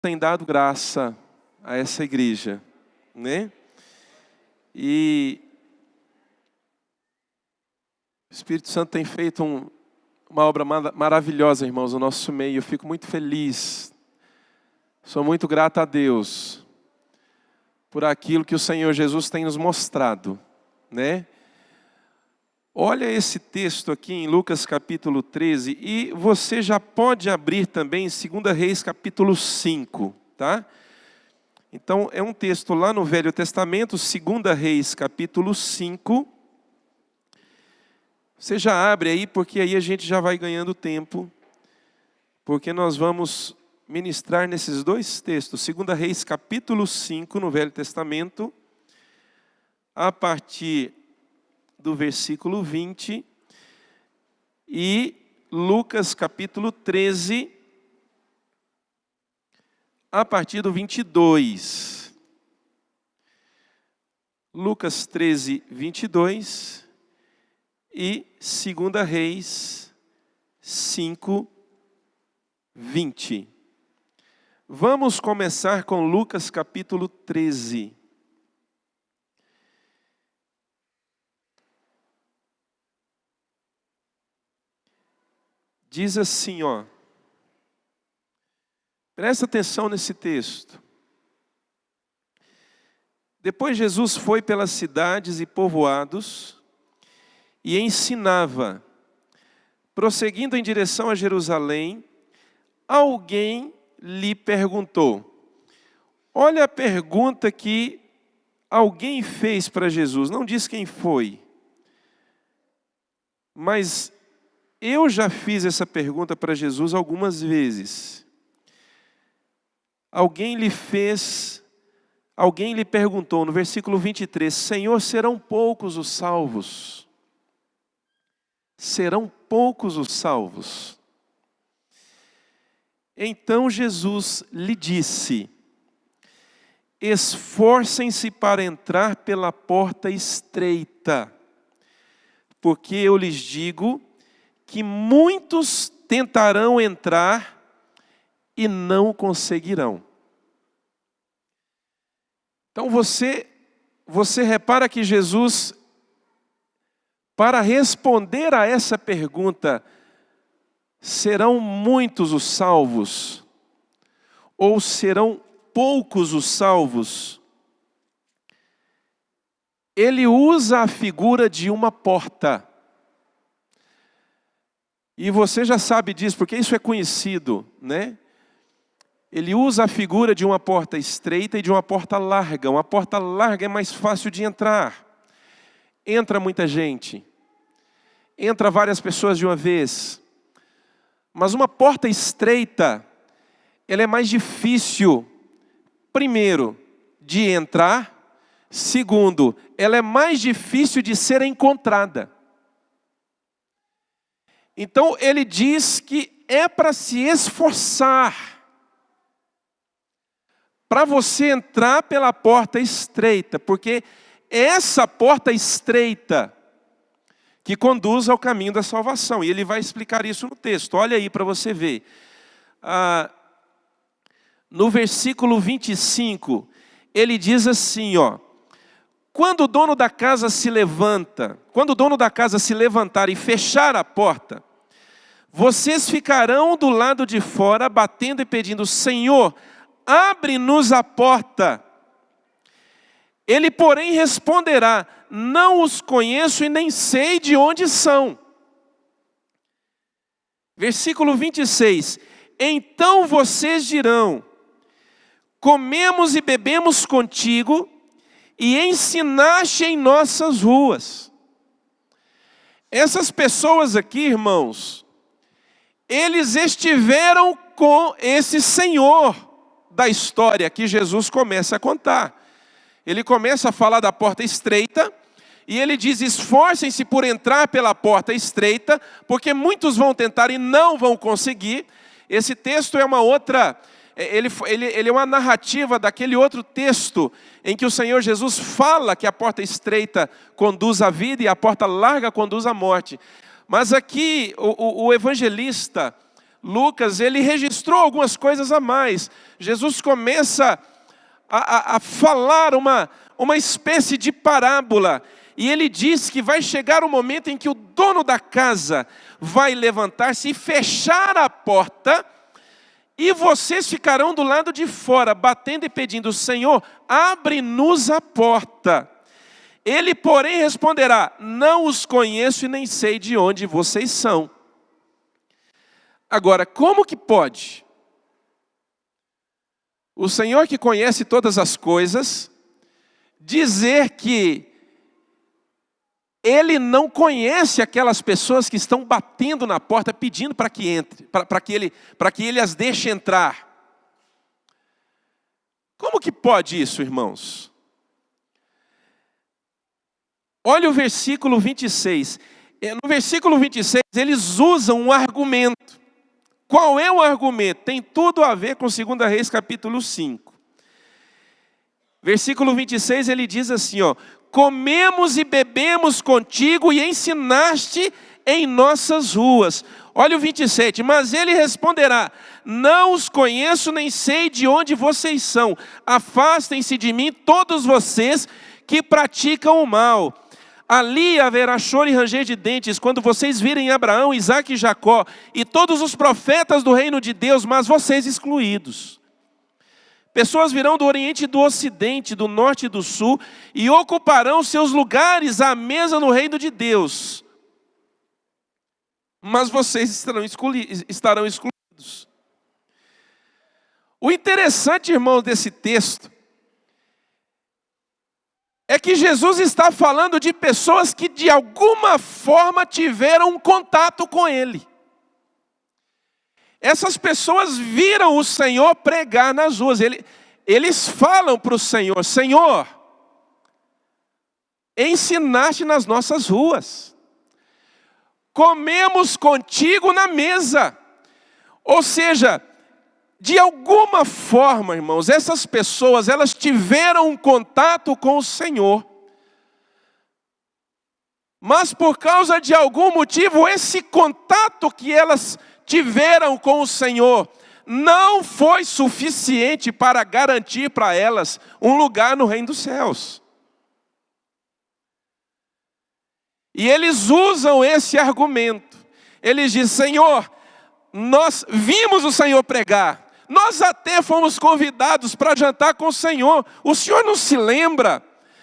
tem dado graça a essa igreja, né? E o Espírito Santo tem feito uma obra maravilhosa, irmãos, no nosso meio. Eu fico muito feliz. Sou muito grato a Deus por aquilo que o Senhor Jesus tem nos mostrado, né? Olha esse texto aqui em Lucas capítulo 13, e você já pode abrir também em 2 Reis capítulo 5, tá? Então é um texto lá no Velho Testamento, 2 Reis capítulo 5. Você já abre aí, porque aí a gente já vai ganhando tempo, porque nós vamos ministrar nesses dois textos, 2 Reis capítulo 5 no Velho Testamento, a partir do versículo 20, e Lucas capítulo 13, a partir do 22. Lucas 13, 22 e 2 Reis 5, 20. Vamos começar com Lucas capítulo 13. Diz assim, ó. Presta atenção nesse texto. Depois Jesus foi pelas cidades e povoados e ensinava. Prosseguindo em direção a Jerusalém, alguém lhe perguntou. Olha a pergunta que alguém fez para Jesus. Não diz quem foi. Mas eu já fiz essa pergunta para Jesus algumas vezes. Alguém lhe perguntou no versículo 23, Senhor, serão poucos os salvos? Serão poucos os salvos? Então Jesus lhe disse, esforcem-se para entrar pela porta estreita, porque eu lhes digo que muitos tentarão entrar e não conseguirão. Então você repara que Jesus, para responder a essa pergunta, serão muitos os salvos? Ou serão poucos os salvos? Ele usa a figura de uma porta. E você já sabe disso, porque isso é conhecido, né? Ele usa a figura de uma porta estreita e de uma porta larga. Uma porta larga é mais fácil de entrar. Entra muita gente. Entra várias pessoas de uma vez. Mas uma porta estreita, ela é mais difícil, primeiro, de entrar. Segundo, ela é mais difícil de ser encontrada. Então ele diz que é para se esforçar para você entrar pela porta estreita, porque essa porta estreita que conduz ao caminho da salvação. E ele vai explicar isso no texto. Olha aí para você ver. No versículo 25, ele diz assim, ó. Quando o dono da casa se levantar e fechar a porta, vocês ficarão do lado de fora, batendo e pedindo, Senhor, abre-nos a porta. Ele, porém, responderá, não os conheço e nem sei de onde são. Versículo 26, então vocês dirão, comemos e bebemos contigo e ensinaste em nossas ruas. Essas pessoas aqui, irmãos, eles estiveram com esse Senhor da história que Jesus começa a contar. Ele começa a falar da porta estreita, e ele diz, esforcem-se por entrar pela porta estreita, porque muitos vão tentar e não vão conseguir. Esse texto é uma outra, ele é uma narrativa daquele outro texto, em que o Senhor Jesus fala que a porta estreita conduz à vida e a porta larga conduz à morte. Mas aqui o evangelista Lucas, ele registrou algumas coisas a mais. Jesus começa a falar uma espécie de parábola. E ele diz que vai chegar o momento em que o dono da casa vai levantar-se e fechar a porta, e vocês ficarão do lado de fora, batendo e pedindo: Senhor, abre-nos a porta. Ele, porém, responderá: não os conheço e nem sei de onde vocês são. Agora, como que pode o Senhor, que conhece todas as coisas, dizer que Ele não conhece aquelas pessoas que estão batendo na porta, pedindo para que entre, para que Ele as deixe entrar? Como que pode isso, irmãos? Olha o versículo 26. No versículo 26, eles usam um argumento. Qual é o argumento? Tem tudo a ver com 2 Reis capítulo 5. Versículo 26, ele diz assim, ó: comemos e bebemos contigo e ensinaste em nossas ruas. Olha o 27, mas ele responderá: não os conheço nem sei de onde vocês são. Afastem-se de mim todos vocês que praticam o mal. Ali haverá choro e ranger de dentes, quando vocês virem Abraão, Isaque e Jacó, e todos os profetas do reino de Deus, mas vocês excluídos. Pessoas virão do Oriente e do Ocidente, do Norte e do Sul, e ocuparão seus lugares à mesa no reino de Deus. Mas vocês estarão excluídos. O interessante, irmão, desse texto é que Jesus está falando de pessoas que de alguma forma tiveram um contato com Ele. Essas pessoas viram o Senhor pregar nas ruas. Eles falam para o Senhor: Senhor, ensinaste nas nossas ruas. Comemos contigo na mesa. Ou seja, de alguma forma, irmãos, essas pessoas, elas tiveram um contato com o Senhor. Mas por causa de algum motivo, esse contato que elas tiveram com o Senhor não foi suficiente para garantir para elas um lugar no reino dos céus. E eles usam esse argumento. Eles dizem: Senhor, nós vimos o Senhor pregar. Nós até fomos convidados para jantar com o Senhor. O Senhor não se lembra?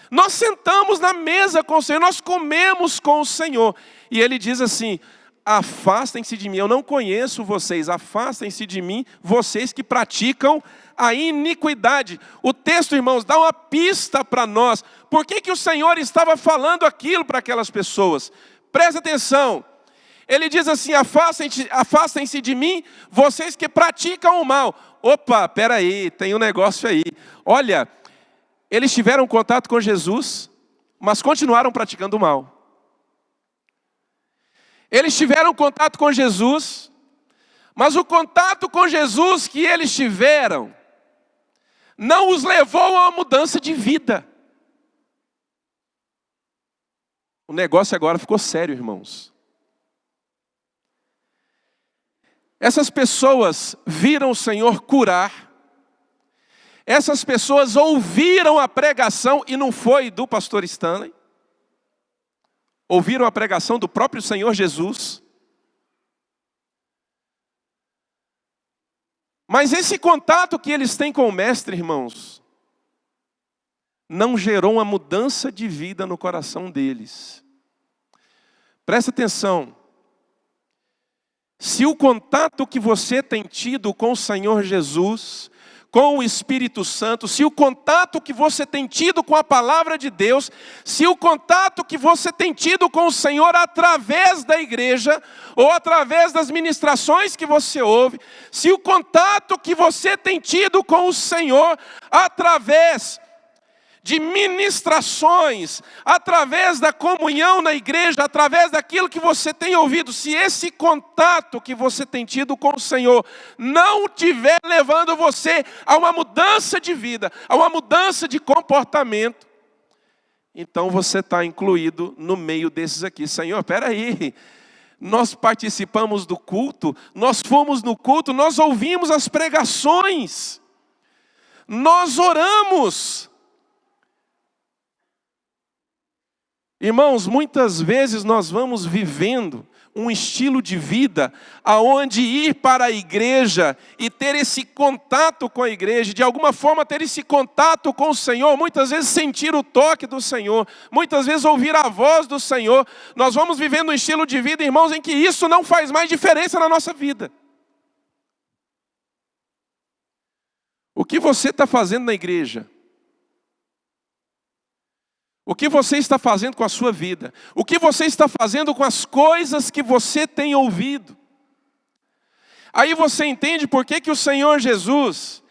Nós sentamos na mesa com o Senhor, nós comemos com o Senhor. E ele diz assim: afastem-se de mim, eu não conheço vocês. Afastem-se de mim, vocês que praticam a iniquidade. O texto, irmãos, dá uma pista para nós. Por que o Senhor estava falando aquilo para aquelas pessoas? Presta atenção. Ele diz assim: afastem-se de mim, vocês que praticam o mal. Opa, peraí, tem um negócio aí. Olha, eles tiveram contato com Jesus, mas continuaram praticando o mal. Eles tiveram contato com Jesus, mas o contato com Jesus que eles tiveram não os levou a uma mudança de vida. O negócio agora ficou sério, irmãos. Essas pessoas viram o Senhor curar. Essas pessoas ouviram a pregação, e não foi do pastor Stanley. Ouviram a pregação do próprio Senhor Jesus. Mas esse contato que eles têm com o Mestre, irmãos, não gerou uma mudança de vida no coração deles. Presta atenção. Se o contato que você tem tido com o Senhor Jesus, com o Espírito Santo, se o contato que você tem tido com a palavra de Deus, se o contato que você tem tido com o Senhor através da igreja, ou através das ministrações que você ouve, se o contato que você tem tido com o Senhor através de ministrações, através da comunhão na igreja, através daquilo que você tem ouvido, se esse contato que você tem tido com o Senhor não estiver levando você a uma mudança de vida, a uma mudança de comportamento, então você está incluído no meio desses aqui. Senhor, espera aí, Nós participamos do culto, nós fomos no culto, nós ouvimos as pregações, nós oramos. Irmãos, muitas vezes nós vamos vivendo um estilo de vida aonde ir para a igreja e ter esse contato com a igreja, de alguma forma ter esse contato com o Senhor, muitas vezes sentir o toque do Senhor, muitas vezes ouvir a voz do Senhor. Nós vamos vivendo um estilo de vida, irmãos, em que isso não faz mais diferença na nossa vida. O que você está fazendo na igreja? O que você está fazendo com a sua vida? O que você está fazendo com as coisas que você tem ouvido? Aí você entende por que o Senhor Jesus,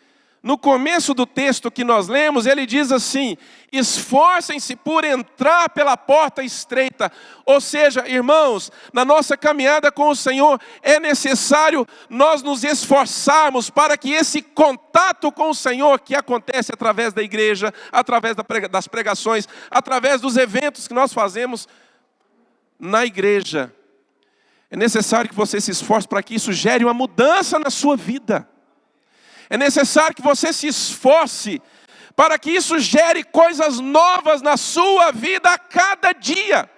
no começo do texto que nós lemos, ele diz assim: esforcem-se por entrar pela porta estreita. Ou seja, irmãos, na nossa caminhada com o Senhor, é necessário nós nos esforçarmos para que esse contato com o Senhor, que acontece através da igreja, através das pregações, através dos eventos que nós fazemos na igreja, é necessário que você se esforce para que isso gere uma mudança na sua vida. É necessário que você se esforce para que isso gere coisas novas na sua vida a cada dia.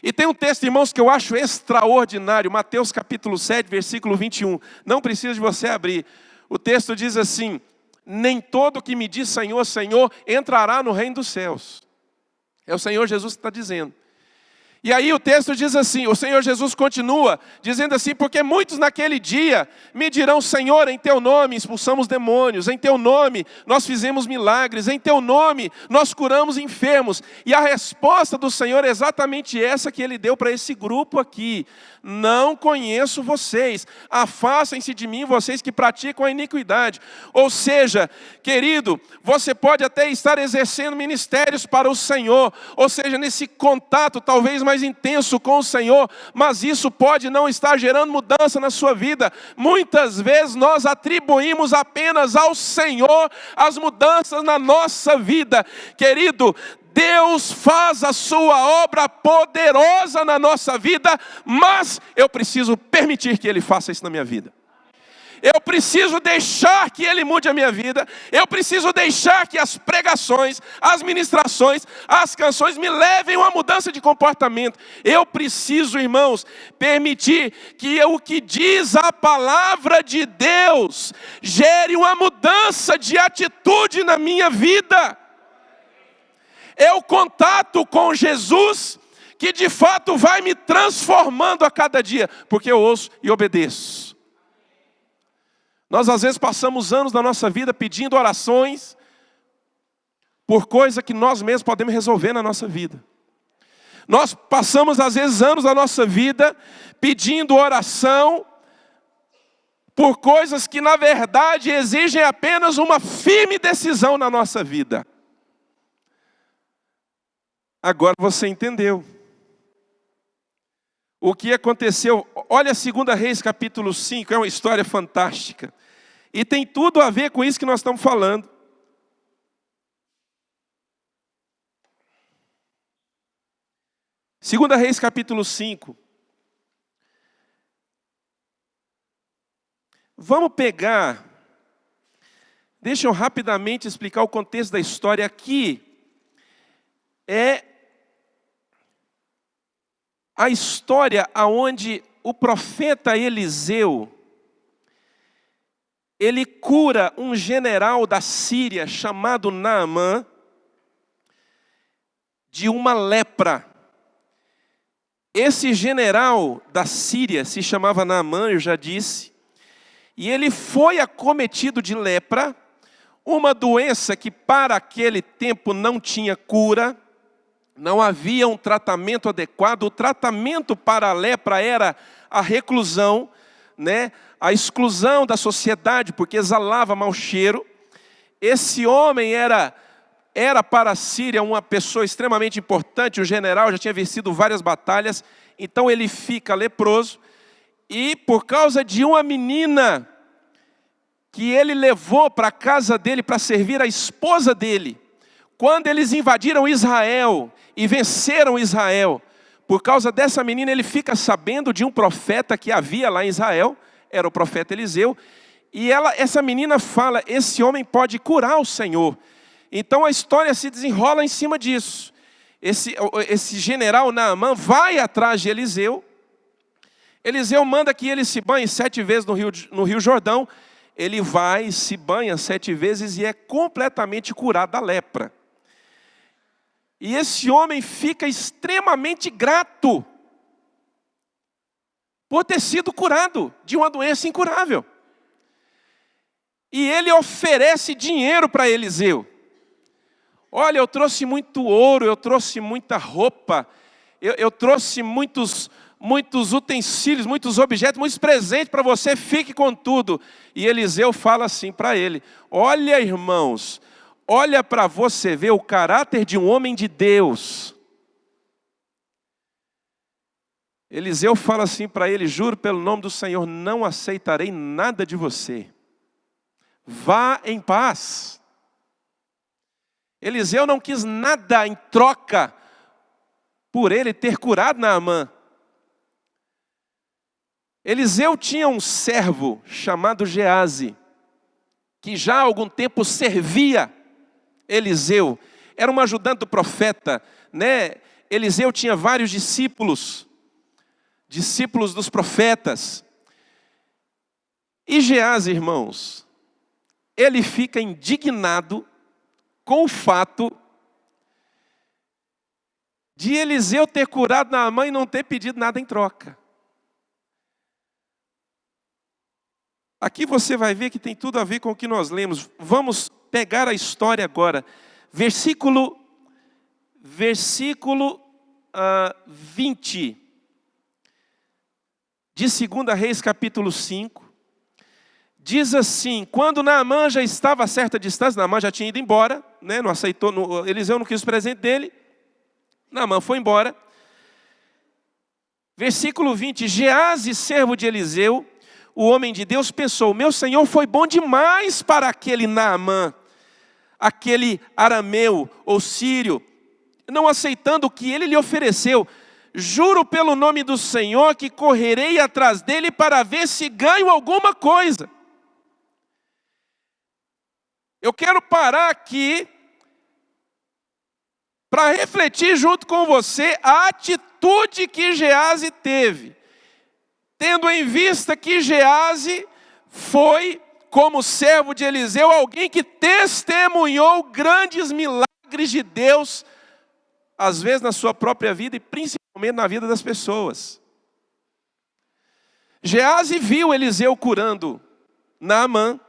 E tem um texto, irmãos, que eu acho extraordinário, Mateus capítulo 7, versículo 21. Não precisa de você abrir. O texto diz assim: nem todo que me diz Senhor, Senhor, entrará no reino dos céus. É o Senhor Jesus que está dizendo. E aí o texto diz assim, o Senhor Jesus continua dizendo assim: porque muitos naquele dia me dirão, Senhor, em teu nome expulsamos demônios, em teu nome nós fizemos milagres, em teu nome nós curamos enfermos. E a resposta do Senhor é exatamente essa que ele deu para esse grupo aqui: não conheço vocês, afastem-se de mim, vocês que praticam a iniquidade. Ou seja, querido, você pode até estar exercendo ministérios para o Senhor, ou seja, nesse contato talvez mais intenso com o Senhor, mas isso pode não estar gerando mudança na sua vida. Muitas vezes nós atribuímos apenas ao Senhor as mudanças na nossa vida. Querido, Deus faz a sua obra poderosa na nossa vida, mas eu preciso permitir que Ele faça isso na minha vida. Eu preciso deixar que Ele mude a minha vida. Eu preciso deixar que as pregações, as ministrações, as canções me levem a uma mudança de comportamento. Eu preciso, irmãos, permitir que o que diz a palavra de Deus gere uma mudança de atitude na minha vida. É o contato com Jesus que de fato vai me transformando a cada dia, porque eu ouço e obedeço. Nós às vezes passamos anos da nossa vida pedindo orações por coisa que nós mesmos podemos resolver na nossa vida. Nós passamos às vezes anos da nossa vida pedindo oração por coisas que na verdade exigem apenas uma firme decisão na nossa vida. Agora você entendeu o que aconteceu. Olha 2 Reis capítulo 5, é uma história fantástica. E tem tudo a ver com isso que nós estamos falando. Segunda Reis capítulo 5. Vamos pegar, deixa eu rapidamente explicar o contexto da história aqui. É a história onde o profeta Eliseu, ele cura um general da Síria chamado Naamã de uma lepra. Esse general da Síria se chamava Naamã, eu já disse, e ele foi acometido de lepra, uma doença que para aquele tempo não tinha cura. Não havia um tratamento adequado. O tratamento para a lepra era a reclusão, né? A exclusão da sociedade, porque exalava mau cheiro. Esse homem era para a Síria uma pessoa extremamente importante, um general, já tinha vencido várias batalhas. Então ele fica leproso, e por causa de uma menina que ele levou para a casa dele para servir a esposa dele, quando eles invadiram Israel e venceram Israel, Por causa dessa menina, ele fica sabendo de um profeta que havia lá em Israel, era o profeta Eliseu, e essa menina fala, esse homem pode curar o Senhor. Então a história se desenrola em cima disso. Esse general Naamã vai atrás de Eliseu. Eliseu manda que ele se banhe 7 vezes no rio Jordão. Ele vai, se banha 7 vezes e é completamente curado da lepra. E esse homem fica extremamente grato por ter sido curado de uma doença incurável. E ele oferece dinheiro para Eliseu. Olha, eu trouxe muito ouro, eu trouxe muita roupa, eu trouxe muitos utensílios, muitos objetos, muitos presentes para você, fique com tudo. E Eliseu fala assim para ele, olha irmãos, olha para você ver o caráter de um homem de Deus. Eliseu fala assim para ele, juro pelo nome do Senhor, não aceitarei nada de você. Vá em paz. Eliseu não quis nada em troca por ele ter curado Naamã. Eliseu tinha um servo chamado Geazi, que já há algum tempo servia Eliseu. Era um ajudante do profeta, né? Eliseu tinha vários discípulos dos profetas. E Geazi, irmãos, ele fica indignado com o fato de Eliseu ter curado Naamã e não ter pedido nada em troca. Aqui você vai ver que tem tudo a ver com o que nós lemos. Vamos pegar a história agora. Versículo 20 de 2 Reis, capítulo 5. Diz assim, quando Naamã já estava a certa distância, Naamã já tinha ido embora, né, não aceitou, Eliseu não quis o presente dele, Naamã foi embora. Versículo 20, Geazi, servo de Eliseu, o homem de Deus, pensou, meu senhor foi bom demais para aquele Naamã, aquele arameu ou sírio, não aceitando o que ele lhe ofereceu. Juro pelo nome do Senhor que correrei atrás dele para ver se ganho alguma coisa. Eu quero parar aqui para refletir junto com você a atitude que Geazi teve. Tendo em vista que Geazi foi, como servo de Eliseu, alguém que testemunhou grandes milagres de Deus, às vezes na sua própria vida e principalmente na vida das pessoas. Geazi viu Eliseu curando Naamã.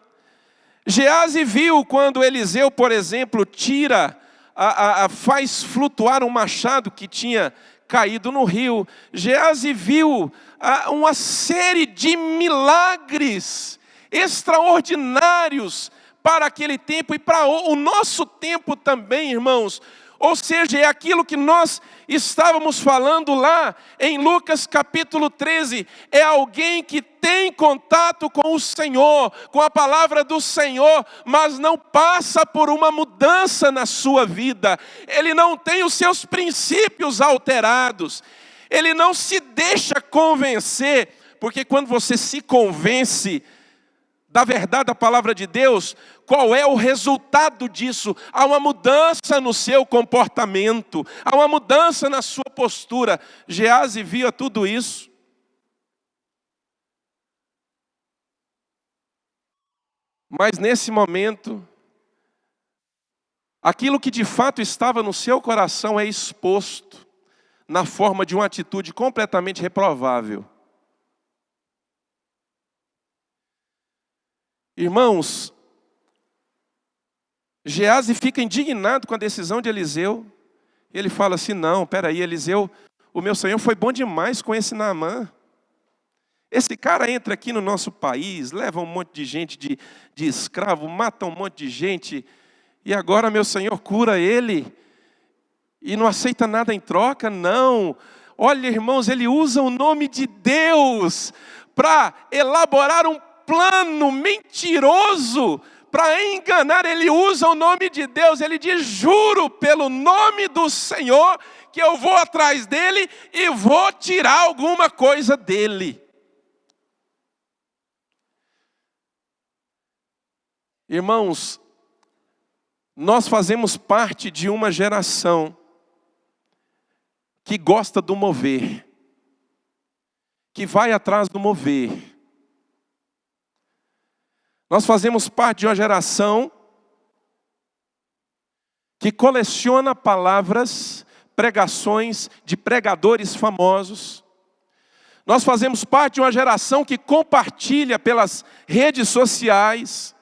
Geazi viu quando Eliseu, por exemplo, faz flutuar um machado que tinha caído no rio. Geazi viu uma série de milagres extraordinários para aquele tempo e para o nosso tempo também, irmãos. Ou seja, é aquilo que nós estávamos falando lá em Lucas capítulo 13. É alguém que tem contato com o Senhor, com a palavra do Senhor, mas não passa por uma mudança na sua vida. Ele não tem os seus princípios alterados. Ele não se deixa convencer, porque quando você se convence da verdade da palavra de Deus, qual é o resultado disso? Há uma mudança no seu comportamento, há uma mudança na sua postura. Geazi via tudo isso. Mas nesse momento, aquilo que de fato estava no seu coração é exposto na forma de uma atitude completamente reprovável. Irmãos, Geazi fica indignado com a decisão de Eliseu. Ele fala assim, não, peraí, Eliseu, o meu senhor foi bom demais com esse Naamã. Esse cara entra aqui no nosso país, leva um monte de gente de escravo, mata um monte de gente, e agora meu senhor cura ele, e não aceita nada em troca, não. Olha, irmãos, ele usa o nome de Deus para elaborar um plano mentiroso para enganar, ele usa o nome de Deus. Ele diz: juro pelo nome do Senhor que eu vou atrás dele e vou tirar alguma coisa dele. Irmãos, nós fazemos parte de uma geração que gosta do mover, que vai atrás do mover. Nós fazemos parte de uma geração que coleciona palavras, pregações de pregadores famosos. Nós fazemos parte de uma geração que compartilha pelas redes sociais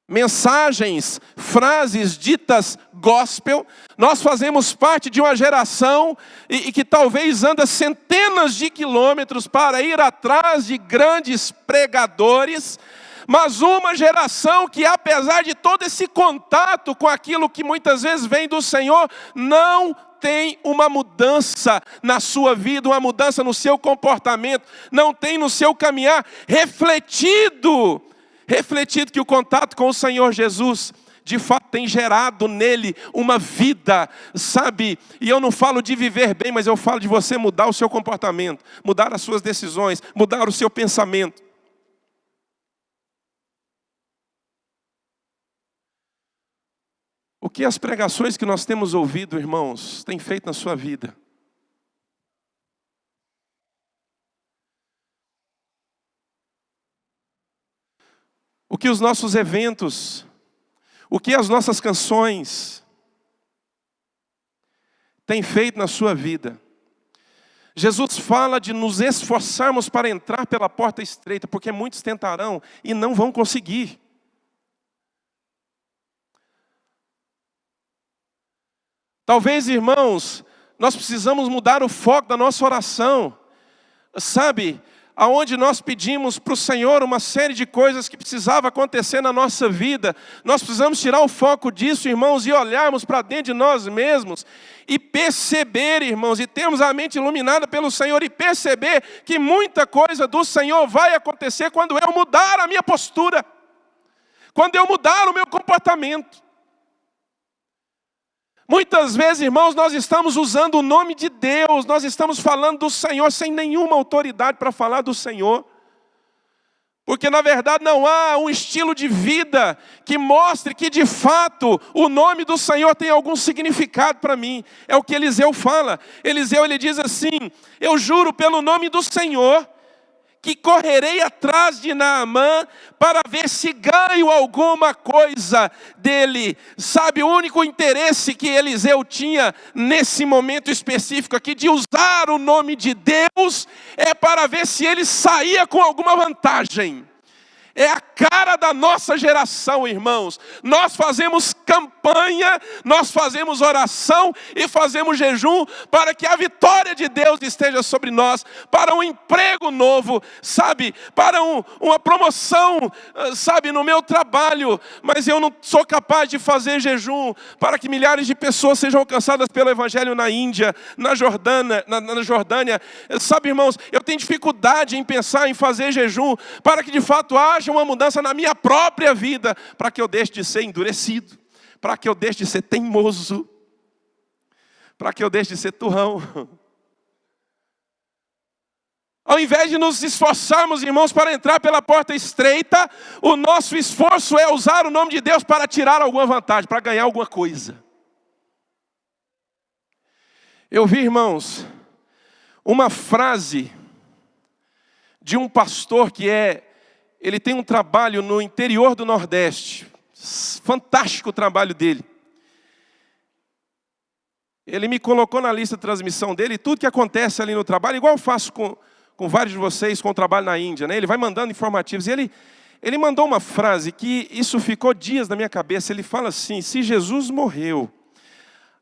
mensagens, frases ditas gospel. Nós fazemos parte de uma geração que talvez anda centenas de quilômetros para ir atrás de grandes pregadores, mas uma geração que, apesar de todo esse contato com aquilo que muitas vezes vem do Senhor, não tem uma mudança na sua vida, uma mudança no seu comportamento, não tem no seu caminhar refletido que o contato com o Senhor Jesus, de fato, tem gerado nele uma vida, sabe? E eu não falo de viver bem, mas eu falo de você mudar o seu comportamento, mudar as suas decisões, mudar o seu pensamento. O que as pregações que nós temos ouvido, irmãos, têm feito na sua vida? O que os nossos eventos, o que as nossas canções têm feito na sua vida? Jesus fala de nos esforçarmos para entrar pela porta estreita, porque muitos tentarão e não vão conseguir. Talvez, irmãos, nós precisamos mudar o foco da nossa oração, sabe? Aonde nós pedimos para o Senhor uma série de coisas que precisava acontecer na nossa vida, nós precisamos tirar o foco disso, irmãos, e olharmos para dentro de nós mesmos, e perceber, irmãos, e termos a mente iluminada pelo Senhor, e perceber que muita coisa do Senhor vai acontecer quando eu mudar a minha postura, quando eu mudar o meu comportamento. Muitas vezes, irmãos, nós estamos usando o nome de Deus, nós estamos falando do Senhor sem nenhuma autoridade para falar do Senhor. Porque na verdade não há um estilo de vida que mostre que de fato o nome do Senhor tem algum significado para mim. É o que Eliseu fala. Eliseu, ele diz assim: eu juro pelo nome do Senhor que correrei atrás de Naamã para ver se ganho alguma coisa dele. Sabe, o único interesse que Eliseu tinha nesse momento específico aqui de usar o nome de Deus é para ver se ele saía com alguma vantagem. É a cara da nossa geração, irmãos. Nós fazemos campanha, nós fazemos oração e fazemos jejum para que a vitória de Deus esteja sobre nós, para um emprego novo, sabe, para uma promoção, sabe, no meu trabalho. Mas eu não sou capaz de fazer jejum para que milhares de pessoas sejam alcançadas pelo Evangelho na Índia, na Jordânia. Sabe, irmãos, eu tenho dificuldade em pensar em fazer jejum para que de fato haja uma mudança na minha própria vida, para que eu deixe de ser endurecido, para que eu deixe de ser teimoso, para que eu deixe de ser turrão. Ao invés de nos esforçarmos, irmãos, para entrar pela porta estreita, o nosso esforço é usar o nome de Deus para tirar alguma vantagem, para ganhar alguma coisa. Eu vi, irmãos, uma frase de um pastor ele tem um trabalho no interior do Nordeste. Fantástico o trabalho dele. Ele me colocou na lista de transmissão dele, e tudo que acontece ali no trabalho, igual eu faço com vários de vocês com o trabalho na Índia, né? Ele vai mandando informativos. E ele mandou uma frase que isso ficou dias na minha cabeça. Ele fala assim: se Jesus morreu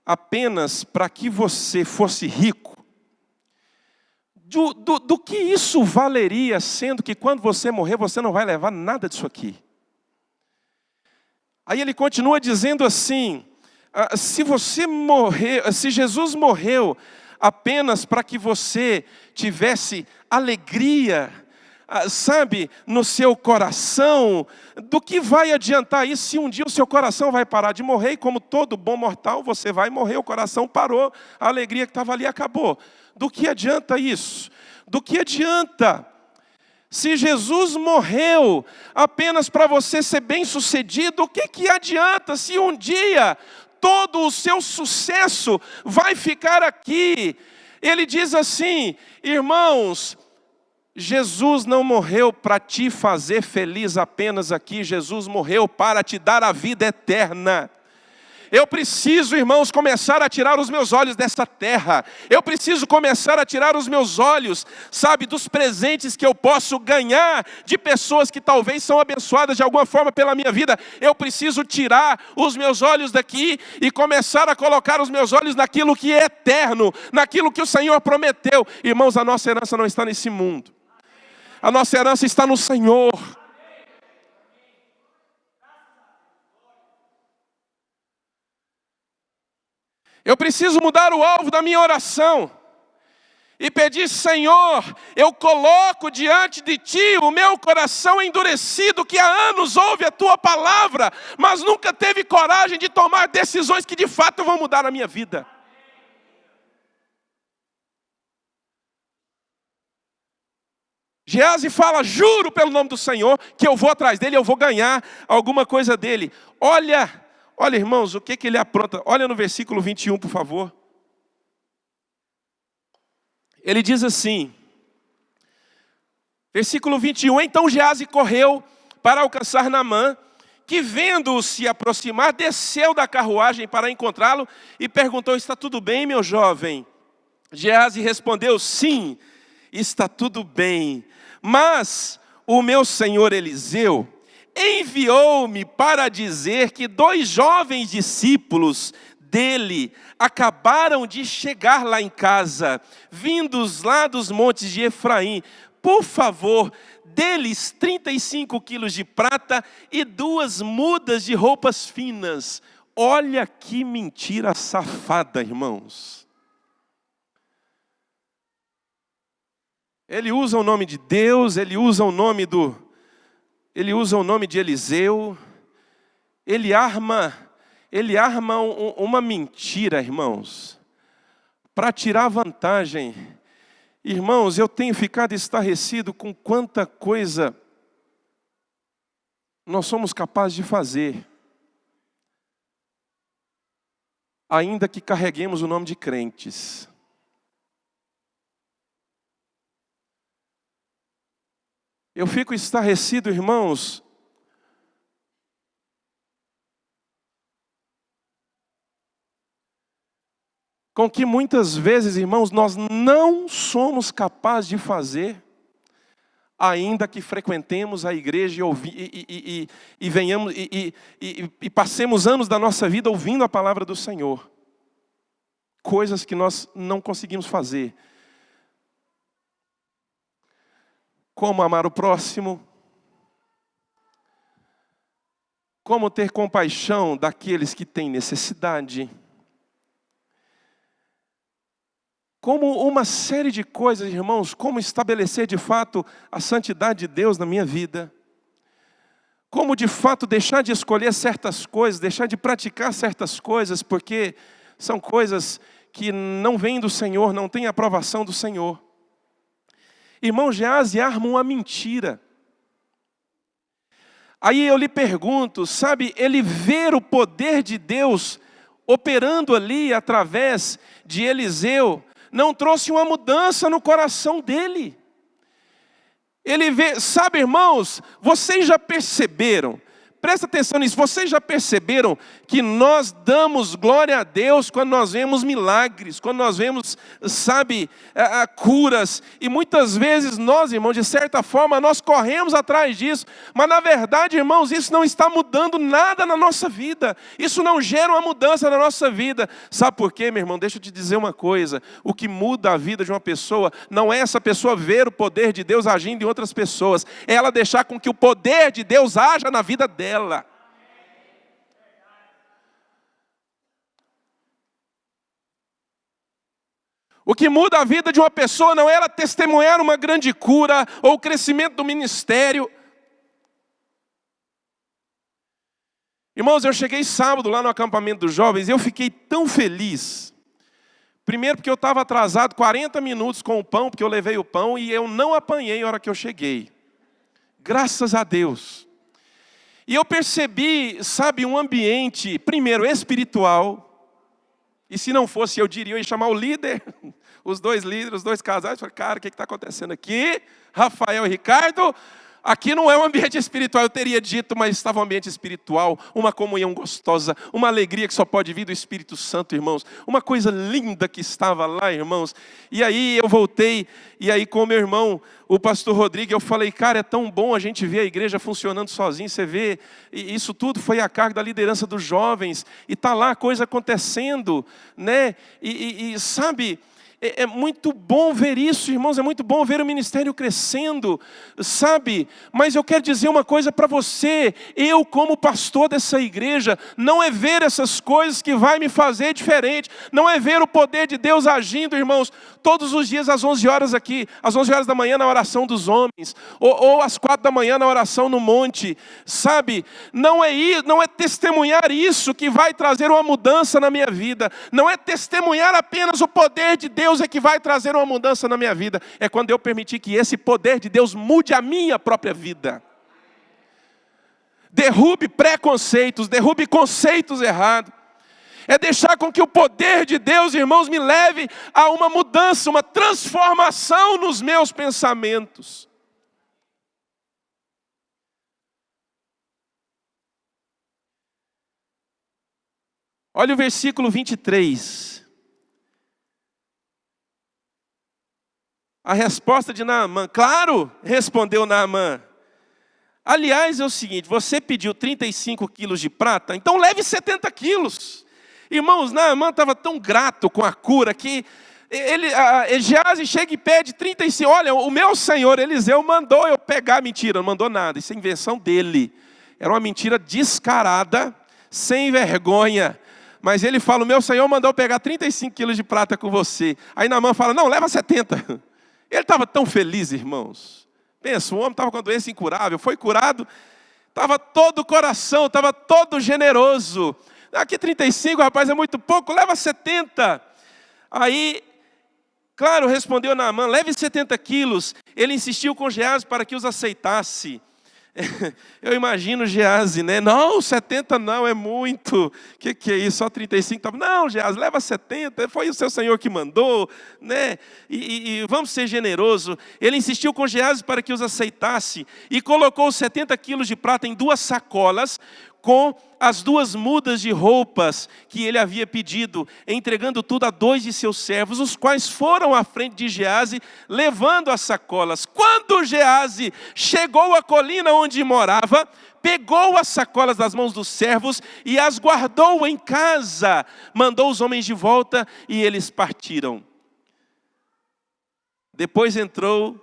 apenas para que você fosse rico, do que isso valeria, sendo que quando você morrer, você não vai levar nada disso aqui? Aí ele continua dizendo assim: se Jesus morreu apenas para que você tivesse alegria, sabe, no seu coração, do que vai adiantar isso se um dia o seu coração vai parar de morrer, e como todo bom mortal, você vai morrer, o coração parou, a alegria que estava ali acabou. Do que adianta isso? Do que adianta? Se Jesus morreu apenas para você ser bem-sucedido, o que adianta se um dia todo o seu sucesso vai ficar aqui? Ele diz assim, irmãos, Jesus não morreu para te fazer feliz apenas aqui, Jesus morreu para te dar a vida eterna. Eu preciso, irmãos, começar a tirar os meus olhos dessa terra. Eu preciso começar a tirar os meus olhos, sabe, dos presentes que eu posso ganhar de pessoas que talvez são abençoadas de alguma forma pela minha vida. Eu preciso tirar os meus olhos daqui e começar a colocar os meus olhos naquilo que é eterno, naquilo que o Senhor prometeu. Irmãos, a nossa herança não está nesse mundo. A nossa herança está no Senhor. Eu preciso mudar o alvo da minha oração e pedir, Senhor, eu coloco diante de Ti o meu coração endurecido, que há anos ouve a Tua palavra, mas nunca teve coragem de tomar decisões que de fato vão mudar a minha vida. Geazi fala, juro pelo nome do Senhor, que eu vou atrás dele, eu vou ganhar alguma coisa dele. Olha, irmãos, o que ele apronta. Olha no versículo 21, por favor. Ele diz assim, versículo 21, então Geazi correu para alcançar Naamã, que vendo-o se aproximar, desceu da carruagem para encontrá-lo e perguntou, está tudo bem, meu jovem? Geazi respondeu, sim, está tudo bem, mas o meu senhor Eliseu enviou-me para dizer que 2 jovens discípulos dele acabaram de chegar lá em casa, vindos lá dos montes de Efraim. Por favor, dê-lhes 35 quilos de prata e 2 mudas de roupas finas. Olha que mentira safada, irmãos. Ele usa o nome de Deus, ele usa o nome de Eliseu, ele arma uma mentira, irmãos, para tirar vantagem. Irmãos, eu tenho ficado estarrecido com quanta coisa nós somos capazes de fazer, ainda que carreguemos o nome de crentes. Eu fico estarrecido, irmãos, com que muitas vezes, irmãos, nós não somos capazes de fazer, ainda que frequentemos a igreja e venhamos e passemos anos da nossa vida ouvindo a palavra do Senhor. Coisas que nós não conseguimos fazer. Como amar o próximo, como ter compaixão daqueles que têm necessidade, como uma série de coisas, irmãos, como estabelecer de fato a santidade de Deus na minha vida, como de fato deixar de escolher certas coisas, deixar de praticar certas coisas, porque são coisas que não vêm do Senhor, não têm aprovação do Senhor. Irmão, Geazi arma uma mentira. Aí eu lhe pergunto, sabe, ele ver o poder de Deus operando ali através de Eliseu, não trouxe uma mudança no coração dele. Ele vê, sabe, irmãos, vocês já perceberam, presta atenção nisso, vocês já perceberam que nós damos glória a Deus quando nós vemos milagres, quando nós vemos, sabe, curas, e muitas vezes nós, irmãos, de certa forma, nós corremos atrás disso, mas na verdade, irmãos, isso não está mudando nada na nossa vida, isso não gera uma mudança na nossa vida. Sabe por quê, meu irmão? Deixa eu te dizer uma coisa, o que muda a vida de uma pessoa, não é essa pessoa ver o poder de Deus agindo em outras pessoas, é ela deixar com que o poder de Deus haja na vida dela. O que muda a vida de uma pessoa não é ela testemunhar uma grande cura ou o crescimento do ministério. Irmãos, eu cheguei sábado lá no acampamento dos jovens e eu fiquei tão feliz. Primeiro porque eu estava atrasado 40 minutos com o pão, porque eu levei o pão e eu não apanhei na hora que eu cheguei. Graças a Deus. E eu percebi, sabe, um ambiente, primeiro, espiritual. E se não fosse, eu diria, eu ia chamar o líder, os dois líderes, os dois casais. Falei, cara, o que está acontecendo aqui? Rafael e Ricardo, aqui não é um ambiente espiritual. Eu teria dito, mas estava um ambiente espiritual, uma comunhão gostosa, uma alegria que só pode vir do Espírito Santo, irmãos. Uma coisa linda que estava lá, irmãos. E aí eu voltei, e aí com o meu irmão, o pastor Rodrigo, eu falei, cara, é tão bom a gente ver a igreja funcionando sozinho. Você vê, e isso tudo foi a cargo da liderança dos jovens. E está lá a coisa acontecendo, né? E sabe... É muito bom ver isso, irmãos, é muito bom ver o ministério crescendo, sabe? Mas eu quero dizer uma coisa para você, eu como pastor dessa igreja, não é ver essas coisas que vai me fazer diferente, não é ver o poder de Deus agindo, irmãos, todos os dias às 11 horas aqui, às 11 horas da manhã na oração dos homens, ou às 4 da manhã na oração no monte, sabe? Não é testemunhar isso que vai trazer uma mudança na minha vida, não é testemunhar apenas o poder de Deus é que vai trazer uma mudança na minha vida. É quando eu permitir que esse poder de Deus mude a minha própria vida. Derrube preconceitos, derrube conceitos errados. É deixar com que o poder de Deus, irmãos, me leve a uma mudança, uma transformação nos meus pensamentos. Olha o versículo 23. A resposta de Naamã, claro, respondeu Naamã. Aliás, é o seguinte, você pediu 35 quilos de prata, então leve 70 quilos. Irmãos, Naamã estava tão grato com a cura que Geazi chega e pede 35. Olha, o meu senhor Eliseu mandou eu pegar, mentira, não mandou nada, isso é invenção dele. Era uma mentira descarada, sem vergonha. Mas ele fala, o meu senhor mandou eu pegar 35 quilos de prata com você. Aí Naamã fala, não, leva 70. Ele estava tão feliz, irmãos. Pensa, o homem estava com a doença incurável, foi curado, estava todo o coração, estava todo generoso. Aqui 35, rapaz, é muito pouco, leva 70. Aí, claro, respondeu Naamã, leve 70 quilos. Ele insistiu com Geazi para que os aceitasse. Eu imagino Geazi, né? Não, 70 não, é muito. Que é isso? Só 35? Não, Geazi, leva 70. Foi o seu senhor que mandou, né? E vamos ser generosos. Ele insistiu com Geazi para que os aceitasse e colocou 70 quilos de prata em 2 sacolas com as 2 mudas de roupas que ele havia pedido, entregando tudo a 2 de seus servos, os quais foram à frente de Geazi, levando as sacolas. Quando Geazi chegou à colina onde morava, pegou as sacolas das mãos dos servos e as guardou em casa. Mandou os homens de volta e eles partiram. Depois entrou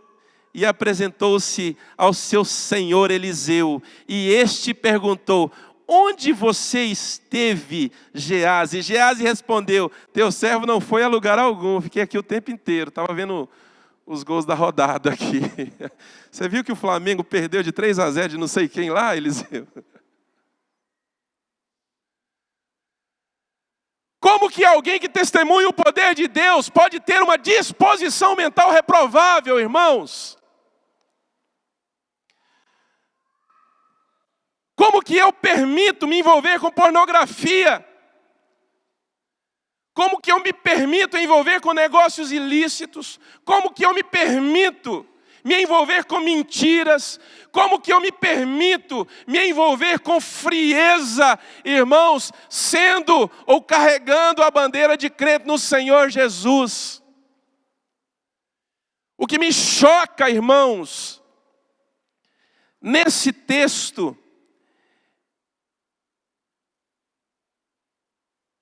e apresentou-se ao seu senhor Eliseu. E este perguntou, onde você esteve, Geazi? Geazi respondeu, teu servo não foi a lugar algum, fiquei aqui o tempo inteiro, estava vendo os gols da rodada aqui. Você viu que o Flamengo perdeu de 3-0 de não sei quem lá, Eliseu? Como que alguém que testemunha o poder de Deus pode ter uma disposição mental reprovável, irmãos? Como que eu permito me envolver com pornografia? Como que eu me permito envolver com negócios ilícitos? Como que eu me permito me envolver com mentiras? Como que eu me permito me envolver com frieza, irmãos, sendo ou carregando a bandeira de crente no Senhor Jesus? O que me choca, irmãos, nesse texto,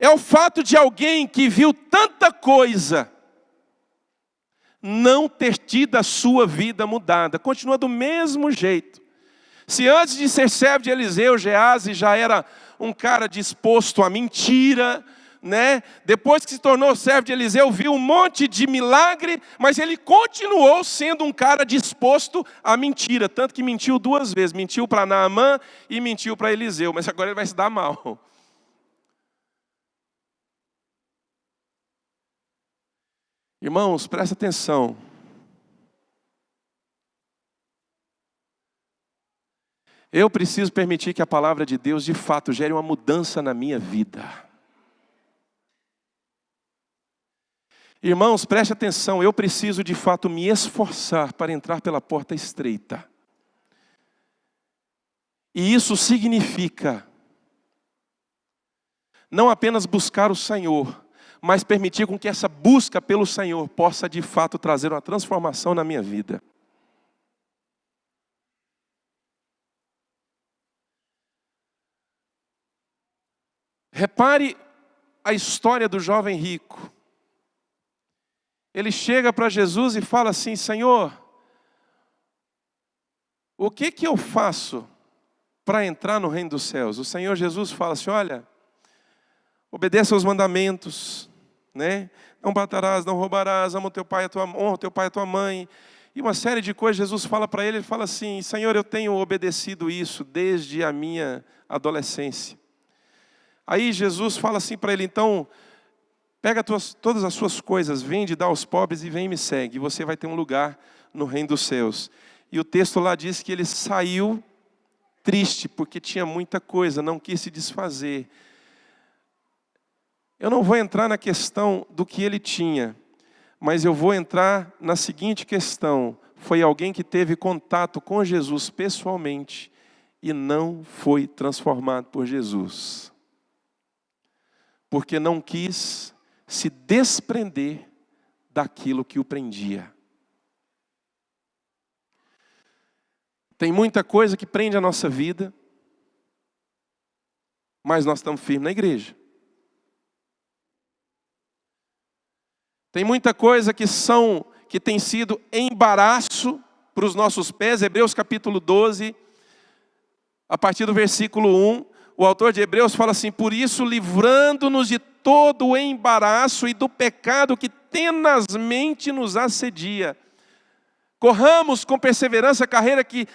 é o fato de alguém que viu tanta coisa não ter tido a sua vida mudada. Continua do mesmo jeito. Se antes de ser servo de Eliseu, Geazi já era um cara disposto à mentira, né? Depois que se tornou servo de Eliseu, viu um monte de milagre, mas ele continuou sendo um cara disposto à mentira, tanto que mentiu 2 vezes, mentiu para Naamã e mentiu para Eliseu, mas agora ele vai se dar mal. Irmãos, presta atenção. Eu preciso permitir que a palavra de Deus, de fato, gere uma mudança na minha vida. Irmãos, preste atenção. Eu preciso, de fato, me esforçar para entrar pela porta estreita. E isso significa não apenas buscar o Senhor, mas permitir com que essa busca pelo Senhor possa, de fato, trazer uma transformação na minha vida. Repare a história do jovem rico. Ele chega para Jesus e fala assim: Senhor, o que eu faço para entrar no reino dos céus? O Senhor Jesus fala assim: olha, obedeça aos mandamentos, né? Não matarás, não roubarás, honra teu pai e a tua mãe. E uma série de coisas Jesus fala para ele fala assim: Senhor, eu tenho obedecido isso desde a minha adolescência. Aí Jesus fala assim para ele: então, pega todas as suas coisas, vende, dá aos pobres e vem e me segue. E você vai ter um lugar no reino dos céus. E o texto lá diz que ele saiu triste, porque tinha muita coisa, não quis se desfazer. Eu não vou entrar na questão do que ele tinha, mas eu vou entrar na seguinte questão: foi alguém que teve contato com Jesus pessoalmente e não foi transformado por Jesus, porque não quis se desprender daquilo que o prendia. Tem muita coisa que prende a nossa vida, mas nós estamos firmes na igreja. Tem muita coisa que tem sido embaraço para os nossos pés. Hebreus capítulo 12, a partir do versículo 1, o autor de Hebreus fala assim: por isso, livrando-nos de todo o embaraço e do pecado que tenazmente nos assedia, corramos com perseverança a carreira que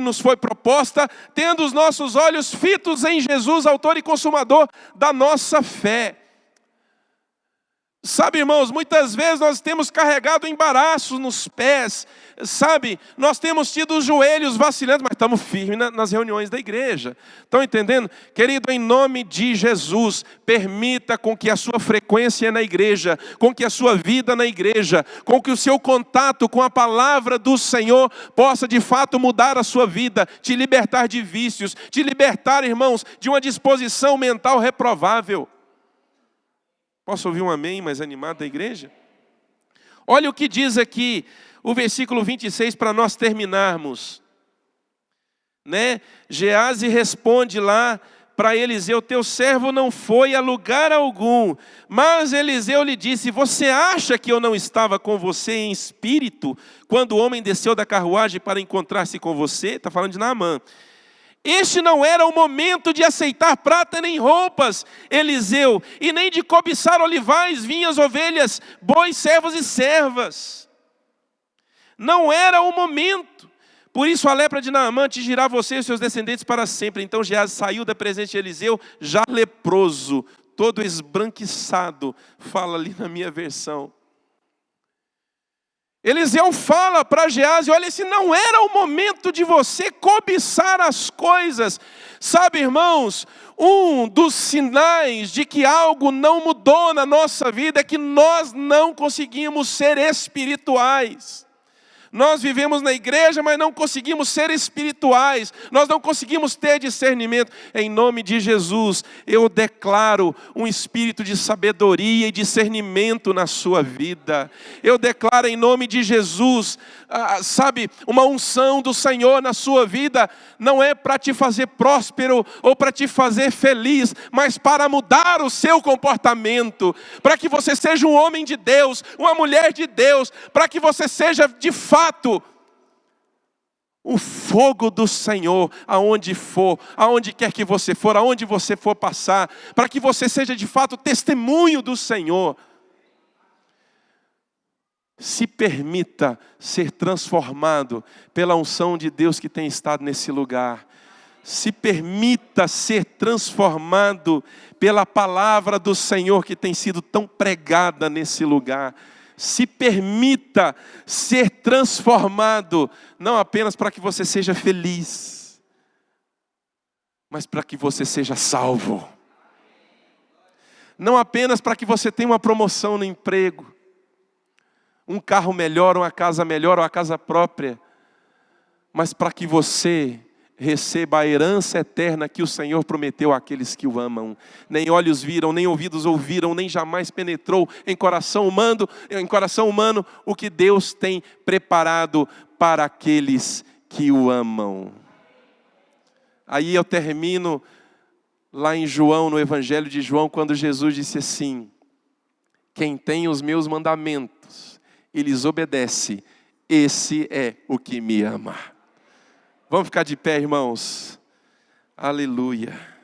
nos foi proposta, tendo os nossos olhos fitos em Jesus, autor e consumador da nossa fé. Sabe, irmãos, muitas vezes nós temos carregado embaraços nos pés, sabe? Nós temos tido os joelhos vacilantes, mas estamos firmes nas reuniões da igreja. Estão entendendo? Querido, em nome de Jesus, permita com que a sua frequência na igreja, com que a sua vida na igreja, com que o seu contato com a palavra do Senhor possa de fato mudar a sua vida, te libertar de vícios, te libertar, irmãos, de uma disposição mental reprovável. Posso ouvir um amém mais animado da igreja? Olha o que diz aqui o versículo 26 para nós terminarmos. Né? Geazi responde lá para Eliseu: teu servo não foi a lugar algum. Mas Eliseu lhe disse: você acha que eu não estava com você em espírito, quando o homem desceu da carruagem para encontrar-se com você? Está falando de Naamã. Este não era o momento de aceitar prata nem roupas, Eliseu, e nem de cobiçar olivais, vinhas, ovelhas, bois, servos e servas. Não era o momento. Por isso a lepra de Naamã atingirá você e seus descendentes para sempre. Então Geazi saiu da presença de Eliseu, já leproso, todo esbranquiçado. Fala ali na minha versão. Eliseu fala para Geazi: olha, esse não era o momento de você cobiçar as coisas. Sabe, irmãos, um dos sinais de que algo não mudou na nossa vida é que nós não conseguimos ser espirituais. Nós vivemos na igreja, mas não conseguimos ser espirituais. Nós não conseguimos ter discernimento. Em nome de Jesus, eu declaro um espírito de sabedoria e discernimento na sua vida. Eu declaro em nome de Jesus, uma unção do Senhor na sua vida. Não é para te fazer próspero ou para te fazer feliz, mas para mudar o seu comportamento. Para que você seja um homem de Deus, uma mulher de Deus. Para que você seja de fato o fogo do Senhor, aonde for, aonde quer que você for, aonde você for passar, para que você seja de fato testemunho do Senhor. Se permita ser transformado pela unção de Deus que tem estado nesse lugar. Se permita ser transformado pela palavra do Senhor que tem sido tão pregada nesse lugar. Se permita ser transformado, não apenas para que você seja feliz, mas para que você seja salvo. Não apenas para que você tenha uma promoção no emprego, um carro melhor, uma casa melhor, uma casa própria, mas para que você receba a herança eterna que o Senhor prometeu àqueles que o amam. Nem olhos viram, nem ouvidos ouviram, nem jamais penetrou em coração humano o que Deus tem preparado para aqueles que o amam. Aí eu termino lá em João, no Evangelho de João, quando Jesus disse assim: quem tem os meus mandamentos e lhes obedece, esse é o que me ama. Vamos ficar de pé, irmãos. Aleluia.